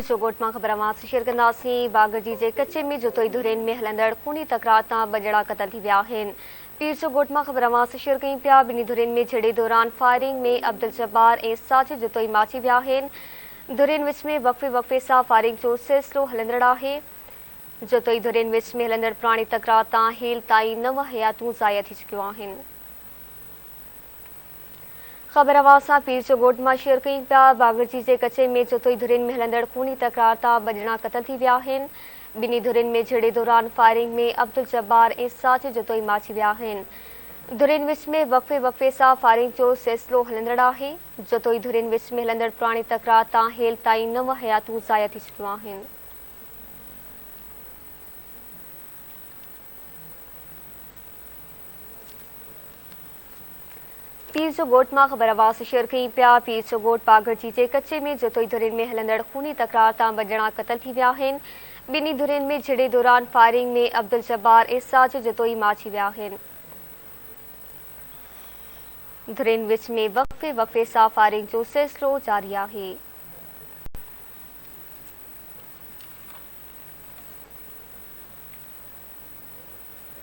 जोगोट में खबर शेयर कंदासीं। बागरजी जे कचे में जुतोई धुरेन में हलंदड़ खूनी तकरार तां बजड़ा क़तल थी विया आहिनि। पीर जोगोट में खबर शेयर कई पिया। बिनी धुरेन में झड़े दौरान फायरिंग में अब्दुल जब्बार ऐं साजिद जुतोई माची विया आहिनि। धुरेन विच में वक़्फ़े सां फायरिंग जो सिलसिलो हलंदड़ आहे। जुतोई धुरेन विच में हलंदड़ पुराणी तकरार तां हेल ताईं 9 हयातूं ज़ाया थी चुकियूं आहिनि। खबर असां पीर जोगोट में शेयर कई पिया। बागरजी जे कचे में जुतोई धुरेन में हलंदड़ खूनी तकरार तां बजड़ा क़तल थी विया आहिनि। बिनी धुरेन में झड़े दौरान फायरिंग में अब्दुल जब्बार ऐं साजिद जुतोई माची विया आहिनि। धुरेन विच में वक़्फ़े सां फायरिंग जो सिलसिलो हलंदड़ आहे। जुतोई धुरेन विच में हलंदड़ पुराणी तकरार तां हेल ताईं 9 हयातूं ज़ाया थी चुकियूं आहिनि। पीर जोगोट में खबर शेयर कई पिया। पीर जोगोट बागरजी जे कचे में जुतोई धुरेन में हलंदड़ खूनी तकरार तां बजड़ा क़तल थी विया आहिनि। बिनी धुरेन में झड़े दौरान फायरिंग में अब्दुल जब्बार ऐं साजिद जुतोई माची विया आहिनि। धुरेन विच में वक़्फ़े सां फायरिंग जो सिलसिलो जारी आहे।